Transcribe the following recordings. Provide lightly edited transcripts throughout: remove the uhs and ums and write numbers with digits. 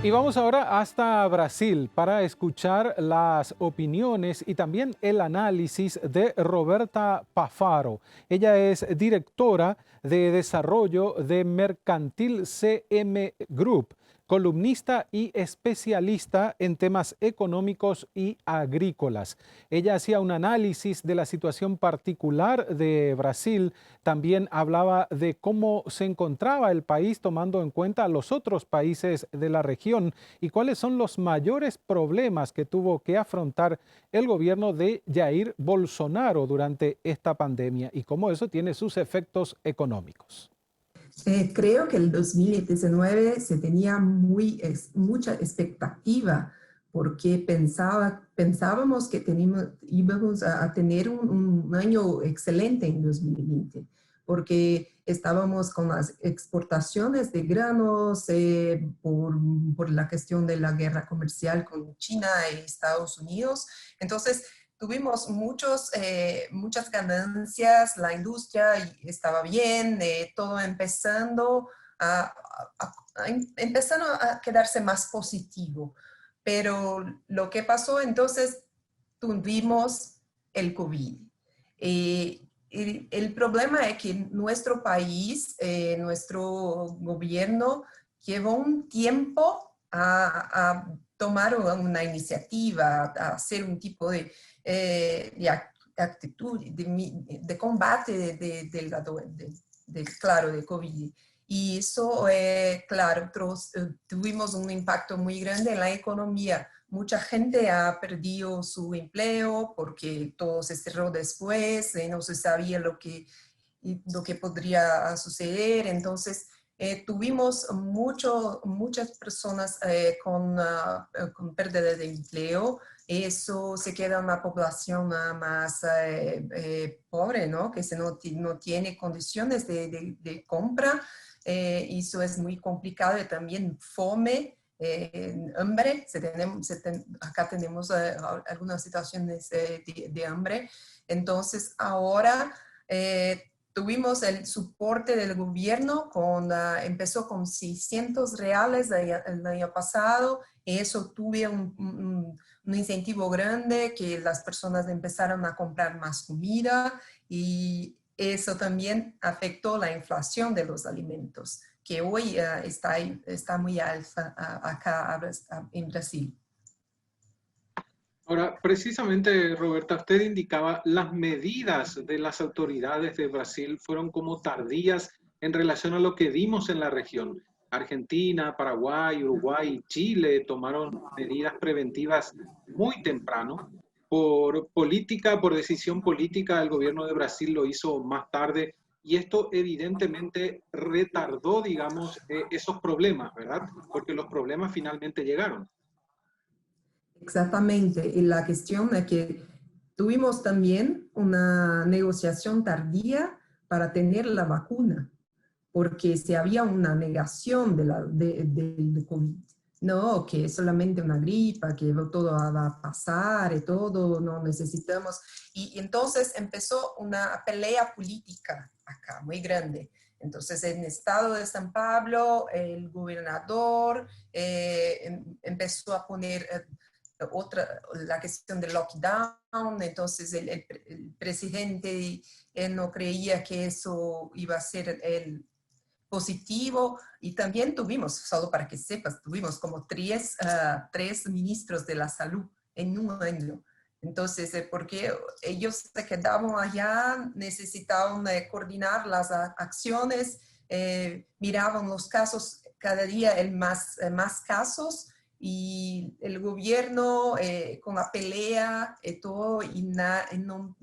Y vamos ahora hasta Brasil para escuchar las opiniones y también el análisis de Roberta Pafaro. Ella es directora de desarrollo de Mercantil CM Group, columnista y especialista en temas económicos y agrícolas. Ella hacía un análisis de la situación particular de Brasil, también hablaba de cómo se encontraba el país tomando en cuenta a los otros países de la región y cuáles son los mayores problemas que tuvo que afrontar el gobierno de Jair Bolsonaro durante esta pandemia y cómo eso tiene sus efectos económicos. Creo que el 2019 se tenía mucha expectativa porque pensábamos que íbamos a tener un año excelente en 2020, porque estábamos con las exportaciones de granos por la cuestión de la guerra comercial con China y Estados Unidos. Entonces, tuvimos muchas ganancias, la industria estaba bien, todo empezando a quedarse más positivo. Pero lo que pasó entonces, tuvimos el COVID. El problema es que nuestro país, nuestro gobierno, llevó un tiempo a tomar una iniciativa, a hacer un tipo de actitud, de combate claro, de COVID. Y eso, claro, tuvimos un impacto muy grande en la economía. Mucha gente ha perdido su empleo porque todo se cerró después, no se sabía lo que podría suceder. Entonces, tuvimos muchas personas con pérdida de empleo. Eso se queda una población más pobre, ¿no? Que no tiene condiciones de compra. Eso es muy complicado y también fome. Hambre, acá tenemos algunas situaciones de hambre. Entonces, ahora tuvimos el soporte del gobierno, empezó con 600 reales el año pasado, y eso tuvo un incentivo grande, que las personas empezaron a comprar más comida, y eso también afectó la inflación de los alimentos, que hoy está muy alta acá en Brasil. Ahora, precisamente, Roberta, usted indicaba las medidas de las autoridades de Brasil fueron como tardías en relación a lo que vimos en la región. Argentina, Paraguay, Uruguay y Chile tomaron medidas preventivas muy temprano. Por política, por decisión política, el gobierno de Brasil lo hizo más tarde y esto evidentemente retardó, digamos, esos problemas, ¿verdad? Porque los problemas finalmente llegaron. Exactamente, y la cuestión es que tuvimos también una negociación tardía para tener la vacuna, porque si había una negación del COVID, no, que es solamente una gripa, que todo va a pasar y todo, no necesitamos. Y entonces empezó una pelea política acá, muy grande. Entonces, en el estado de San Pablo, el gobernador empezó a poner la cuestión del lockdown. Entonces el presidente no creía que eso iba a ser el positivo, y también tuvimos, solo para que sepas, tuvimos como tres ministros de la salud en un año. Entonces, porque ellos se quedaban allá, necesitaban coordinar las acciones, miraban los casos, cada día más casos, y el gobierno con la pelea y todo, y no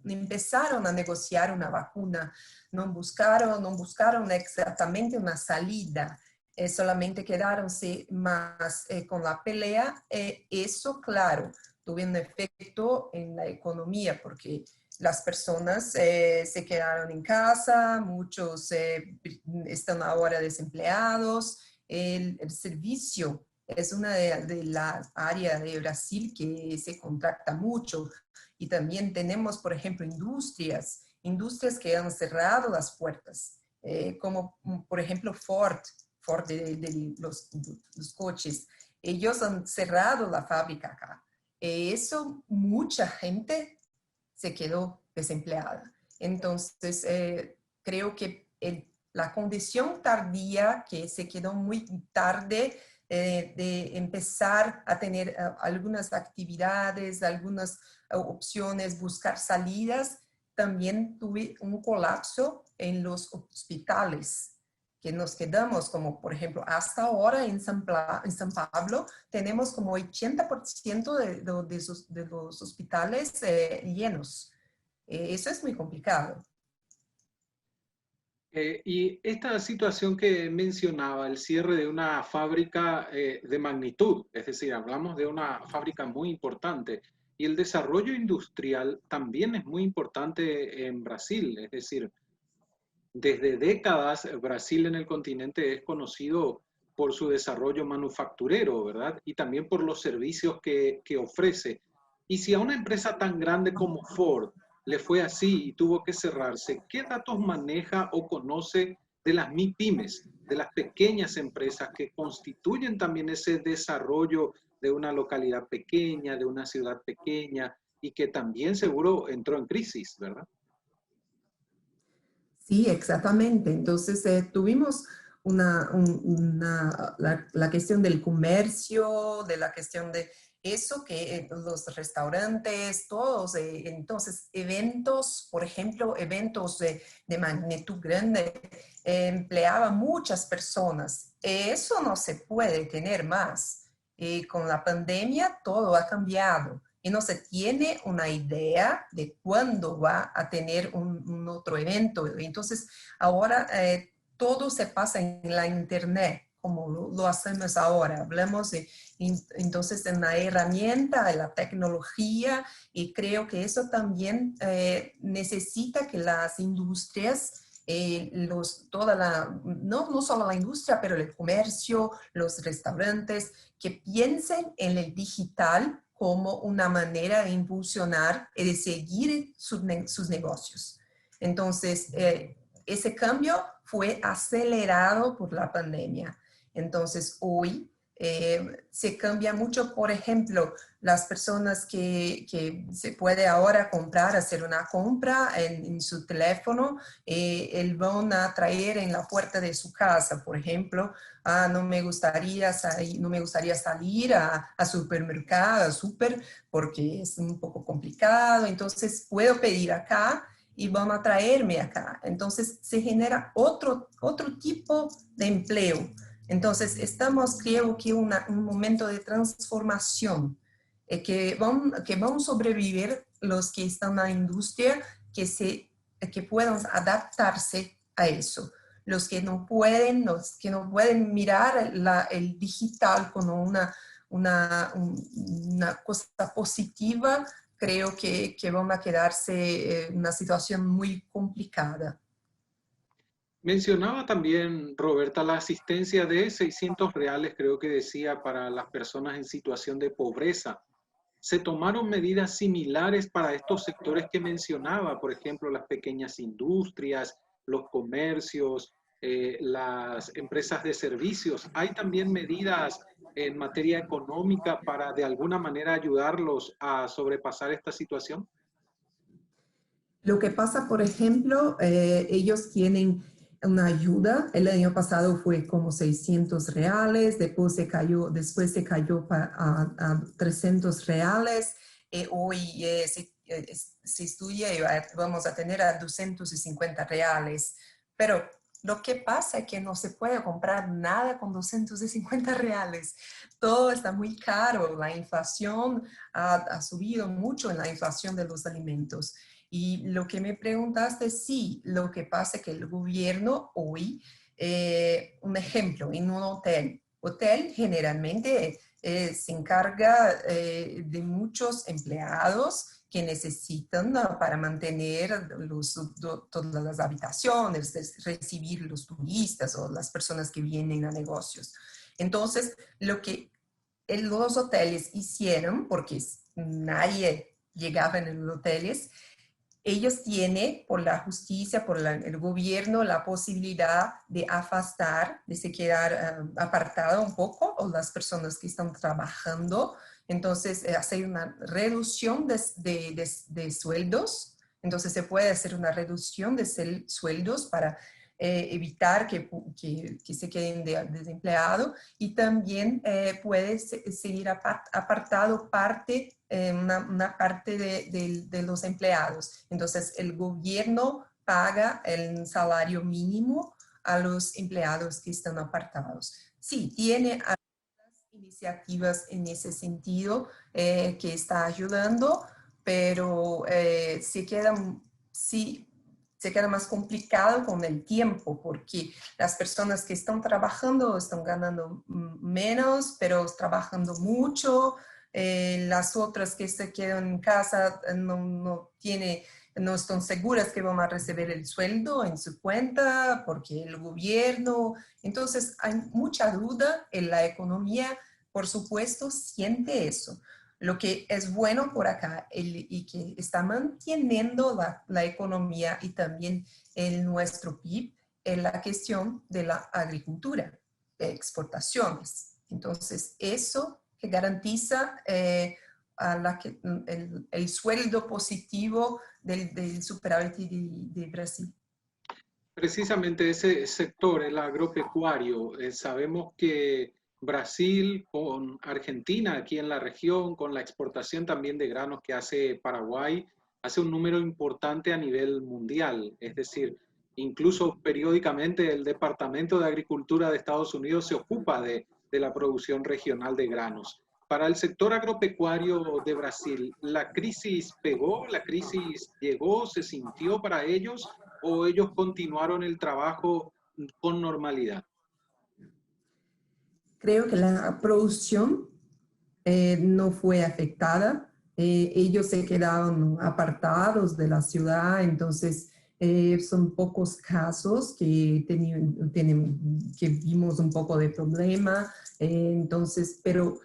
empezaron a negociar una vacuna, no buscaron exactamente una salida, solamente quedaronse más con la pelea. Eso, claro, tuvo un efecto en la economía, porque las personas se quedaron en casa, muchos están ahora desempleados, el servicio es una de las áreas de Brasil que se contracta mucho, y también tenemos, por ejemplo, industrias que han cerrado las puertas, como por ejemplo Ford. Ford de los coches. Ellos han cerrado la fábrica acá. Eso, mucha gente se quedó desempleada. Entonces, creo que la condición tardía, que se quedó muy tarde de empezar a tener algunas actividades, algunas opciones, buscar salidas, también tuve un colapso en los hospitales, que nos quedamos como, por ejemplo, hasta ahora en San Pablo tenemos como 80% de los hospitales llenos. Eso es muy complicado. Y esta situación que mencionaba, el cierre de una fábrica de magnitud, es decir, hablamos de una fábrica muy importante, y el desarrollo industrial también es muy importante en Brasil, es decir, desde décadas Brasil en el continente es conocido por su desarrollo manufacturero, ¿verdad? Y también por los servicios que ofrece. Y si a una empresa tan grande como Ford le fue así y tuvo que cerrarse, ¿qué datos maneja o conoce de las MIPYMES, de las pequeñas empresas que constituyen también ese desarrollo de una localidad pequeña, de una ciudad pequeña y que también seguro entró en crisis, ¿verdad? Sí, exactamente. Entonces, tuvimos la cuestión del comercio, de la cuestión de eso, que los restaurantes, todos, entonces, eventos, por ejemplo, eventos de magnitud grande, empleaba muchas personas. Eso no se puede tener más. Con la pandemia, todo ha cambiado y no se tiene una idea de cuándo va a tener un otro evento. Entonces, ahora todo se pasa en la internet, como lo hacemos ahora. Hablamos entonces en la herramienta, de la tecnología, y creo que eso también necesita que las industrias no solo la industria, pero el comercio, los restaurantes, que piensen en el digital como una manera de impulsionar y de seguir sus negocios. Entonces, ese cambio fue acelerado por la pandemia. Entonces, hoy se cambia mucho, por ejemplo, las personas que se puede ahora comprar, hacer una compra en su teléfono, él van a traer en la puerta de su casa, por ejemplo, no me gustaría salir a supermercado, a súper, porque es un poco complicado, entonces puedo pedir acá y van a traerme acá. Entonces se genera otro tipo de empleo. Entonces estamos, creo que, un momento de transformación, que van a sobrevivir los que están en la industria, que puedan adaptarse a eso. Los que no pueden mirar el digital como una cosa positiva, creo que van a quedarse en una situación muy complicada. Mencionaba también, Roberta, la asistencia de 600 reales, creo que decía, para las personas en situación de pobreza. ¿Se tomaron medidas similares para estos sectores que mencionaba? Por ejemplo, las pequeñas industrias, los comercios, las empresas de servicios. ¿Hay también medidas en materia económica para de alguna manera ayudarlos a sobrepasar esta situación? Lo que pasa, por ejemplo, ellos tienen una ayuda. El año pasado fue como 600 reales, después se cayó a 300 reales. Hoy se estudia y vamos a tener a 250 reales. Pero lo que pasa es que no se puede comprar nada con 250 reales. Todo está muy caro. La inflación ha subido mucho en la inflación de los alimentos. Y lo que me preguntaste, sí, lo que pasa es que el gobierno hoy, un ejemplo, en un hotel generalmente se encarga de muchos empleados que necesitan para mantener todas las habitaciones, recibir los turistas o las personas que vienen a negocios. Entonces, lo que los hoteles hicieron, porque nadie llegaba en los hoteles, ellos tienen, por la justicia, por el gobierno, la posibilidad de afastar, de se quedar apartado un poco, o las personas que están trabajando. Entonces, hacer una reducción de sueldos. Entonces, se puede hacer una reducción de sueldos para evitar que se queden desempleados, y también puede seguir apartado una parte de los empleados. Entonces, el gobierno paga el salario mínimo a los empleados que están apartados. Sí, tiene algunas iniciativas en ese sentido que está ayudando, pero se queda más complicado con el tiempo, porque las personas que están trabajando están ganando menos, pero trabajando mucho. Las otras que se quedan en casa no están seguras que van a recibir el sueldo en su cuenta, porque el gobierno. Entonces, hay mucha duda en la economía, por supuesto, siente eso. Lo que es bueno por acá y que está manteniendo la economía y también nuestro PIB es la cuestión de la agricultura, de exportaciones. Entonces, eso que garantiza el sueldo positivo del superávit de Brasil. Precisamente ese sector, el agropecuario, sabemos que Brasil con Argentina aquí en la región, con la exportación también de granos que hace Paraguay, hace un número importante a nivel mundial. Es decir, incluso periódicamente el Departamento de Agricultura de Estados Unidos se ocupa de la producción regional de granos. Para el sector agropecuario de Brasil, ¿la crisis pegó? ¿La crisis llegó? ¿Se sintió para ellos? ¿O ellos continuaron el trabajo con normalidad? Creo que la producción no fue afectada. Ellos se quedaron apartados de la ciudad, entonces son pocos casos que vimos un poco de problema. Entonces, pero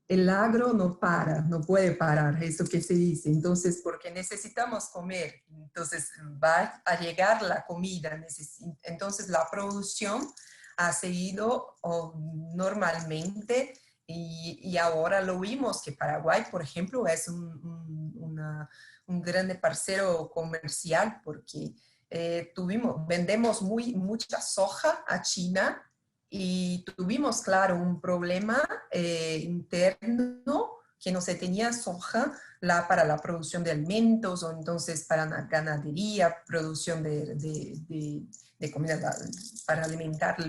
el agro no para, no puede parar, eso que se dice. Entonces, porque necesitamos comer, entonces va a llegar la comida. Entonces, la producción ha seguido normalmente, y ahora lo vimos que Paraguay, por ejemplo, es un gran parcero comercial, porque vendemos mucha soja a China, y tuvimos, claro, un problema interno, que no se tenía soja para la producción de alimentos, o entonces para la ganadería, producción de comida para alimentar la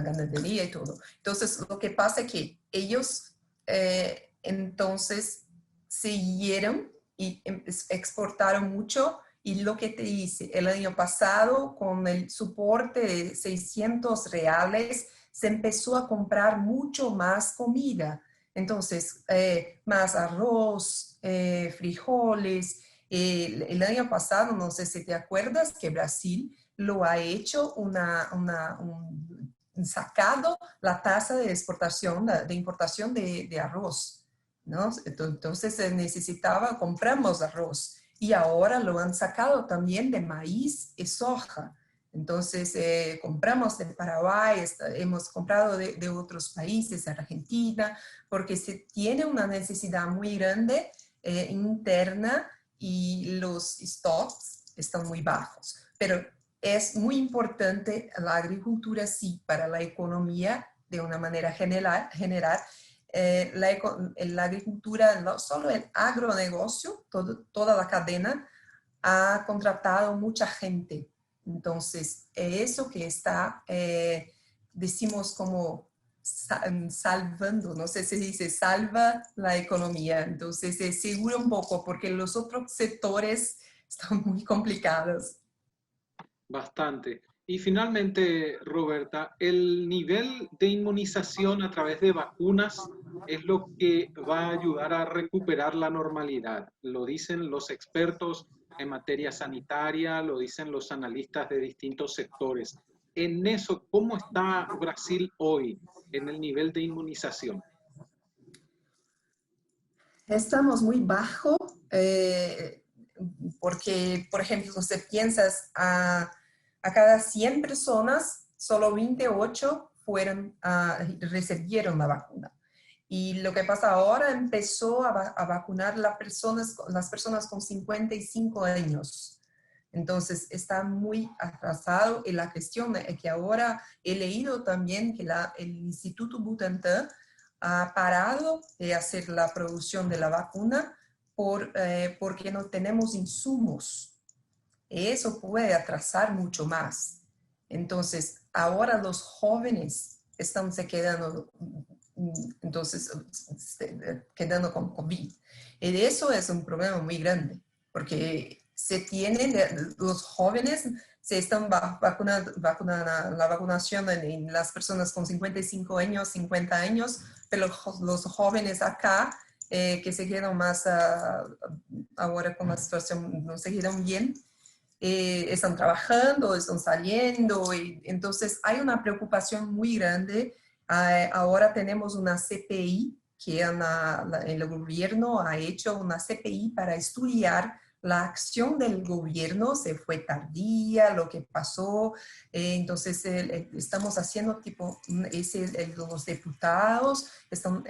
ganadería y todo. Entonces, lo que pasa es que ellos entonces siguieron y exportaron mucho. Y lo que te dice, el año pasado, con el soporte de 600 reales, se empezó a comprar mucho más comida. Entonces, más arroz, frijoles. El año pasado, no sé si te acuerdas, que Brasil lo ha hecho sacado la tasa de exportación, de importación de arroz, ¿no? Entonces se necesitaba, compramos arroz. Y ahora lo han sacado también de maíz y soja. Entonces, compramos de Paraguay, hemos comprado de otros países, Argentina, porque se tiene una necesidad muy grande interna, y los stocks están muy bajos. Pero es muy importante la agricultura, sí, para la economía de una manera general. La agricultura, no solo el agronegocio, toda la cadena, ha contratado mucha gente. Entonces, eso que está, decimos como salvando, no sé si se dice salva la economía. Entonces, se segura un poco, porque los otros sectores están muy complicados. Bastante. Y finalmente, Roberta, el nivel de inmunización a través de vacunas es lo que va a ayudar a recuperar la normalidad. Lo dicen los expertos en materia sanitaria, lo dicen los analistas de distintos sectores. En eso, ¿cómo está Brasil hoy en el nivel de inmunización? Estamos muy bajo porque, por ejemplo, si piensas a cada 100 personas, solo 28 recibieron la vacuna. Y lo que pasa ahora, empezó a vacunar las personas con 55 años. Entonces, está muy atrasado. Y la cuestión es que ahora he leído también que el Instituto Butantan ha parado de hacer la producción de la vacuna porque no tenemos insumos. Eso puede atrasar mucho más. Entonces, ahora los jóvenes están quedando con COVID. Y eso es un problema muy grande, porque los jóvenes se están vacunando la vacunación en las personas con 55 años, 50 años, pero los jóvenes acá, que se quedan más ahora con la situación, no se quedan bien, están trabajando, están saliendo, y entonces hay una preocupación muy grande. Ahora tenemos una CPI, que el gobierno ha hecho una CPI para estudiar la acción del gobierno, se fue tardía, lo que pasó. Entonces estamos haciendo los diputados están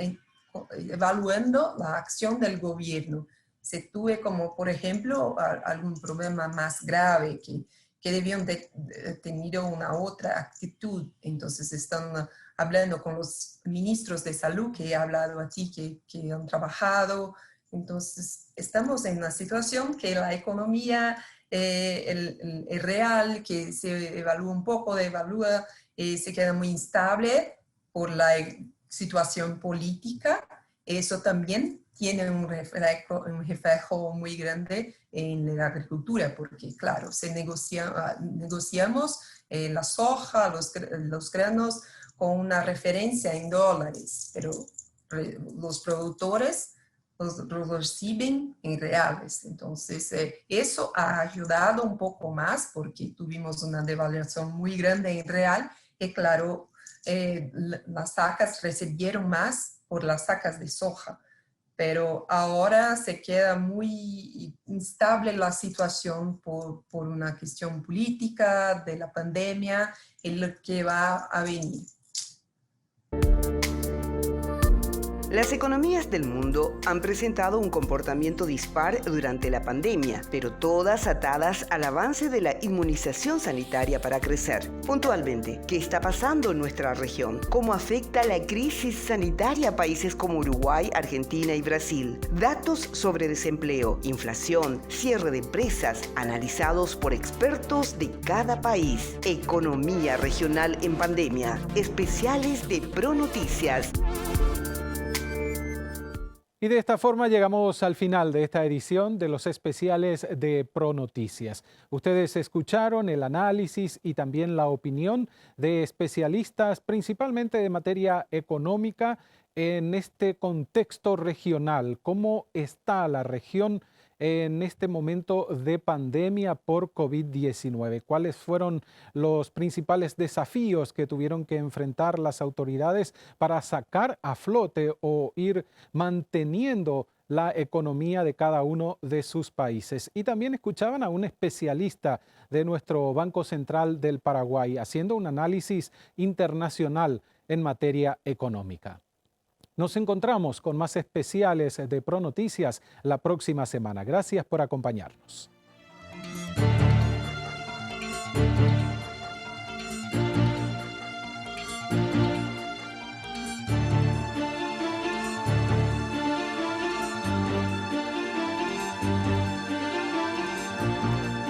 evaluando la acción del gobierno. Se tuve como, por ejemplo, algún problema más grave que debían tenido una otra actitud. Entonces están hablando con los ministros de salud que he hablado aquí, que han trabajado. Entonces estamos en una situación que la economía, el real, que se evalúa un poco, se queda muy instable por la situación política. Eso también tiene un reflejo muy grande en la agricultura, porque claro, negociamos la soja, los granos con una referencia en dólares, pero los productores los reciben en reales. Entonces, eso ha ayudado un poco más porque tuvimos una devaluación muy grande en real, que claro, las sacas recibieron más por las sacas de soja. Pero ahora se queda muy instable la situación por una cuestión política, de la pandemia, y lo que va a venir. Las economías del mundo han presentado un comportamiento dispar durante la pandemia, pero todas atadas al avance de la inmunización sanitaria para crecer. Puntualmente, ¿qué está pasando en nuestra región? ¿Cómo afecta la crisis sanitaria a países como Uruguay, Argentina y Brasil? Datos sobre desempleo, inflación, cierre de empresas, analizados por expertos de cada país. Economía regional en pandemia. Especiales de ProNoticias. Y de esta forma llegamos al final de esta edición de los especiales de ProNoticias. Ustedes escucharon el análisis y también la opinión de especialistas, principalmente de materia económica, en este contexto regional. ¿Cómo está la región en este momento de pandemia por COVID-19? ¿Cuáles fueron los principales desafíos que tuvieron que enfrentar las autoridades para sacar a flote o ir manteniendo la economía de cada uno de sus países? Y también escuchaban a un especialista de nuestro Banco Central del Paraguay haciendo un análisis internacional en materia económica. Nos encontramos con más especiales de ProNoticias la próxima semana. Gracias por acompañarnos.